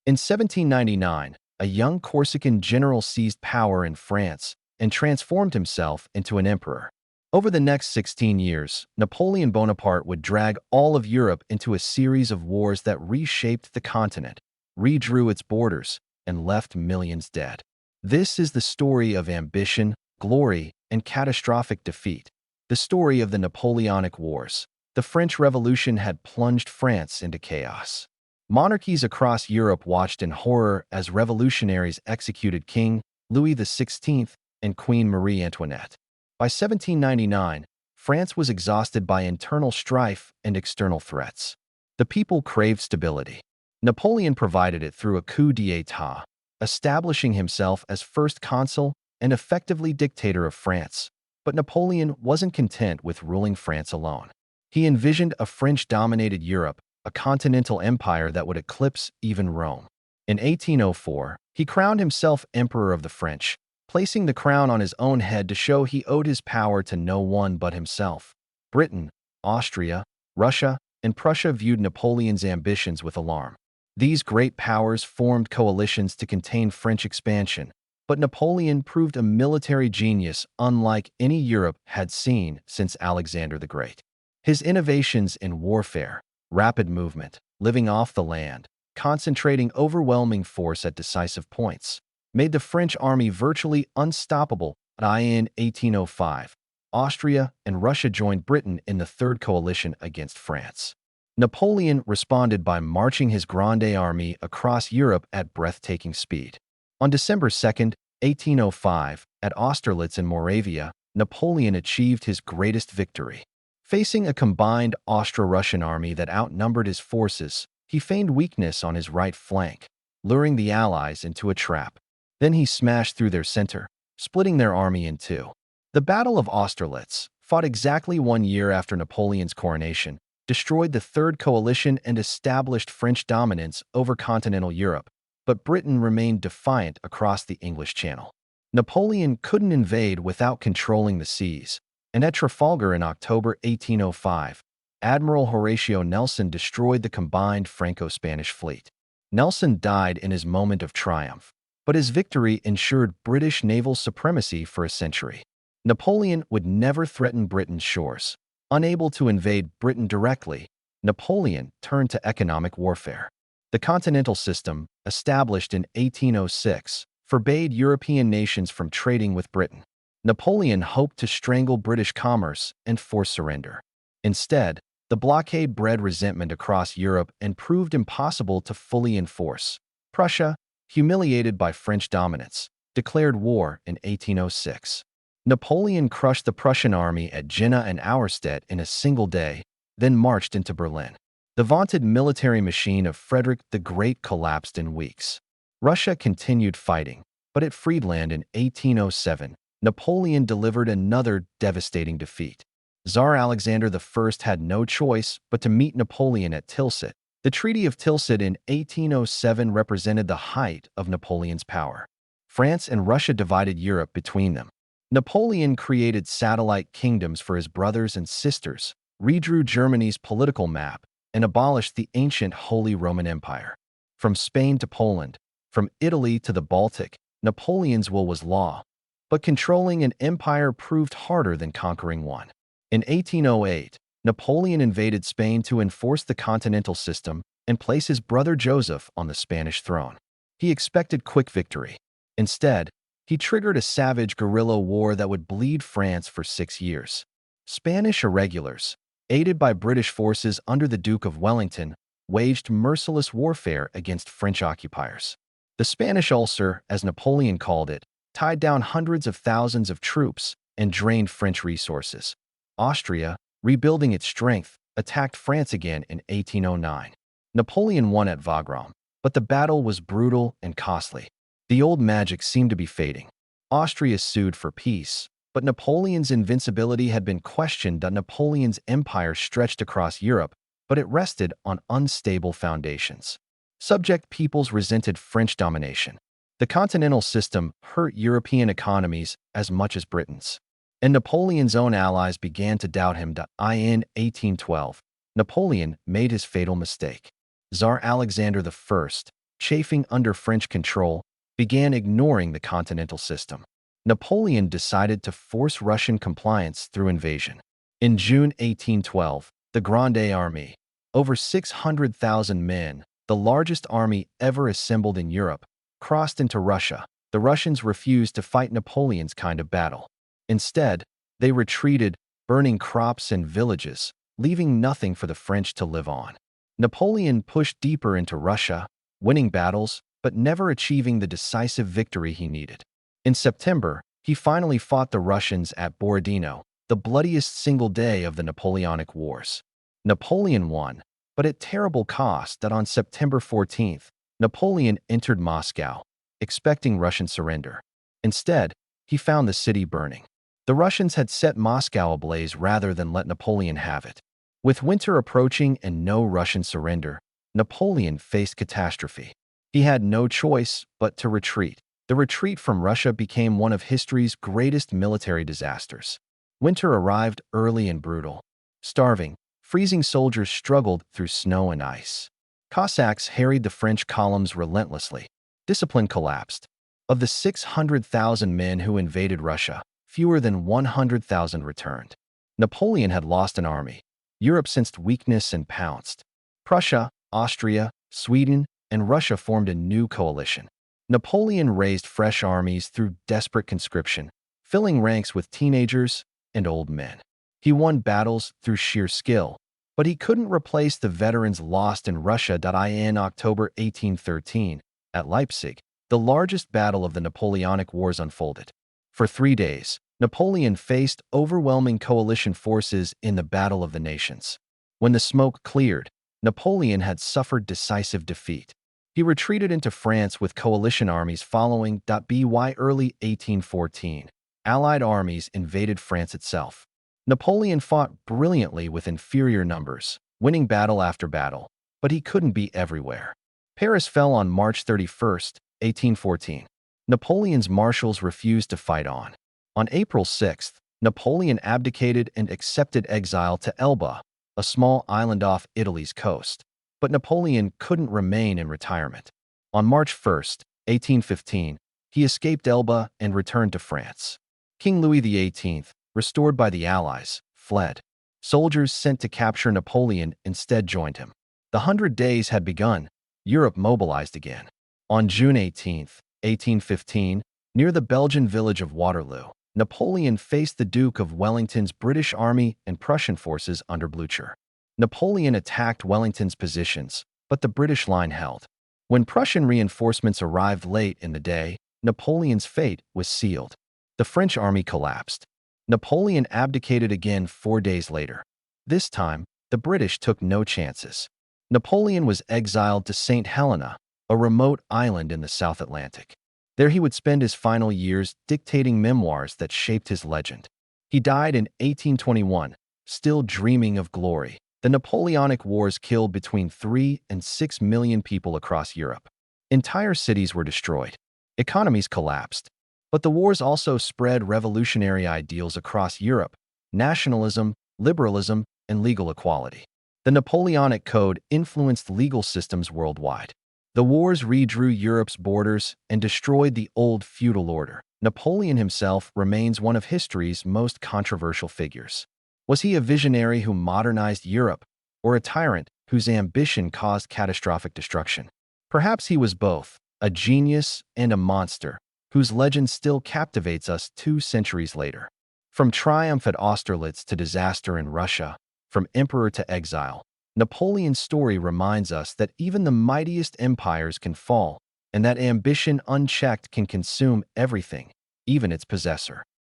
In 1799, a young Corsican general seized power in France and transformed himself into an emperor. Over the next 16 years, Napoleon Bonaparte would drag all of Europe into a series of wars that reshaped the continent, redrew its borders, and left millions dead. This is the story of ambition, glory, and catastrophic defeat. The story of the Napoleonic Wars. The French Revolution had plunged France into chaos. Monarchies across Europe watched in horror as revolutionaries executed King Louis XVI and Queen Marie Antoinette. By 1799, France was exhausted by internal strife and external threats. The people craved stability. Napoleon provided it through a coup d'état, establishing himself as first consul and effectively dictator of France. But Napoleon wasn't content with ruling France alone. He envisioned a French-dominated Europe, a continental empire that would eclipse even Rome. In 1804, he crowned himself Emperor of the French, placing the crown on his own head to show he owed his power to no one but himself. Britain, Austria, Russia, and Prussia viewed Napoleon's ambitions with alarm. These great powers formed coalitions to contain French expansion, but Napoleon proved a military genius unlike any Europe had seen since Alexander the Great. His innovations in warfare, rapid movement, living off the land, concentrating overwhelming force at decisive points, made the French army virtually unstoppable. In 1805, Austria and Russia joined Britain in the Third Coalition against France. Napoleon responded by marching his Grande Army across Europe at breathtaking speed. On December 2, 1805, at Austerlitz in Moravia, Napoleon achieved his greatest victory. Facing a combined Austro-Russian army that outnumbered his forces, he feigned weakness on his right flank, luring the Allies into a trap. Then he smashed through their center, splitting their army in two. The Battle of Austerlitz, fought exactly 1 year after Napoleon's coronation, destroyed the Third Coalition and established French dominance over continental Europe, but Britain remained defiant across the English Channel. Napoleon couldn't invade without controlling the seas, and at Trafalgar in October 1805, Admiral Horatio Nelson destroyed the combined Franco-Spanish fleet. Nelson died in his moment of triumph, but his victory ensured British naval supremacy for a century. Napoleon would never threaten Britain's shores. Unable to invade Britain directly, Napoleon turned to economic warfare. The Continental System, established in 1806, forbade European nations from trading with Britain. Napoleon hoped to strangle British commerce and force surrender. Instead, the blockade bred resentment across Europe and proved impossible to fully enforce. Prussia, humiliated by French dominance, declared war in 1806. Napoleon crushed the Prussian army at Jena and Auerstedt in a single day, then marched into Berlin. The vaunted military machine of Frederick the Great collapsed in weeks. Russia continued fighting, but at Friedland in 1807, Napoleon delivered another devastating defeat. Tsar Alexander I had no choice but to meet Napoleon at Tilsit. The Treaty of Tilsit in 1807 represented the height of Napoleon's power. France and Russia divided Europe between them. Napoleon created satellite kingdoms for his brothers and sisters, redrew Germany's political map, and abolished the ancient Holy Roman Empire. From Spain to Poland, from Italy to the Baltic, Napoleon's will was law. But controlling an empire proved harder than conquering one. In 1808, Napoleon invaded Spain to enforce the Continental System and place his brother Joseph on the Spanish throne. He expected quick victory. Instead, he triggered a savage guerrilla war that would bleed France for 6 years. Spanish irregulars, aided by British forces under the Duke of Wellington, waged merciless warfare against French occupiers. The Spanish Ulcer, as Napoleon called it, tied down hundreds of thousands of troops and drained French resources. Austria, rebuilding its strength, attacked France again in 1809. Napoleon won at Wagram, but the battle was brutal and costly. The old magic seemed to be fading. Austria sued for peace, but Napoleon's invincibility had been questioned. Napoleon's empire stretched across Europe, but it rested on unstable foundations. Subject peoples resented French domination. The Continental System hurt European economies as much as Britain's, and Napoleon's own allies began to doubt him. In 1812, Napoleon made his fatal mistake. Tsar Alexander I, chafing under French control, began ignoring the continental system. Napoleon decided to force Russian compliance through invasion. In June 1812, the Grande Armée, over 600,000 men, the largest army ever assembled in Europe, crossed into Russia. The Russians refused to fight Napoleon's kind of battle. Instead, they retreated, burning crops and villages, leaving nothing for the French to live on. Napoleon pushed deeper into Russia, winning battles, but never achieving the decisive victory he needed. In September, he finally fought the Russians at Borodino, the bloodiest single day of the Napoleonic Wars. Napoleon won, but at terrible cost. That on September 14th, Napoleon entered Moscow, expecting Russian surrender. Instead, he found the city burning. The Russians had set Moscow ablaze rather than let Napoleon have it. With winter approaching and no Russian surrender, Napoleon faced catastrophe. He had no choice but to retreat. The retreat from Russia became one of history's greatest military disasters. Winter arrived early and brutal. Starving, freezing soldiers struggled through snow and ice. Cossacks harried the French columns relentlessly. Discipline collapsed. Of the 600,000 men who invaded Russia, fewer than 100,000 returned. Napoleon had lost an army. Europe sensed weakness and pounced. Prussia, Austria, Sweden, and Russia formed a new coalition. Napoleon raised fresh armies through desperate conscription, filling ranks with teenagers and old men. He won battles through sheer skill, but he couldn't replace the veterans lost in Russia. In October 1813, at Leipzig, the largest battle of the Napoleonic Wars unfolded. For 3 days, Napoleon faced overwhelming coalition forces in the Battle of the Nations. When the smoke cleared, Napoleon had suffered decisive defeat. He retreated into France with coalition armies following. By early 1814, Allied armies invaded France itself. Napoleon fought brilliantly with inferior numbers, winning battle after battle, but he couldn't be everywhere. Paris fell on March 31, 1814. Napoleon's marshals refused to fight on. On April 6, Napoleon abdicated and accepted exile to Elba, a small island off Italy's coast. But Napoleon couldn't remain in retirement. On March 1, 1815, he escaped Elba and returned to France. King Louis XVIII, restored by the Allies, fled. Soldiers sent to capture Napoleon instead joined him. The 100 Days had begun. Europe mobilized again. On June 18, 1815, near the Belgian village of Waterloo, Napoleon faced the Duke of Wellington's British army and Prussian forces under Blücher. Napoleon attacked Wellington's positions, but the British line held. When Prussian reinforcements arrived late in the day, Napoleon's fate was sealed. The French army collapsed. Napoleon abdicated again 4 days later. This time, the British took no chances. Napoleon was exiled to St. Helena, a remote island in the South Atlantic. There he would spend his final years dictating memoirs that shaped his legend. He died in 1821, still dreaming of glory. The Napoleonic Wars killed between 3 and 6 million people across Europe. Entire cities were destroyed. Economies collapsed. But the wars also spread revolutionary ideals across Europe: nationalism, liberalism, and legal equality. The Napoleonic Code influenced legal systems worldwide. The wars redrew Europe's borders and destroyed the old feudal order. Napoleon himself remains one of history's most controversial figures. Was he a visionary who modernized Europe, or a tyrant whose ambition caused catastrophic destruction? Perhaps he was both, a genius and a monster, whose legend still captivates us 2 centuries later. From triumph at Austerlitz to disaster in Russia, from emperor to exile, Napoleon's story reminds us that even the mightiest empires can fall, and that ambition unchecked can consume everything, even its possessor.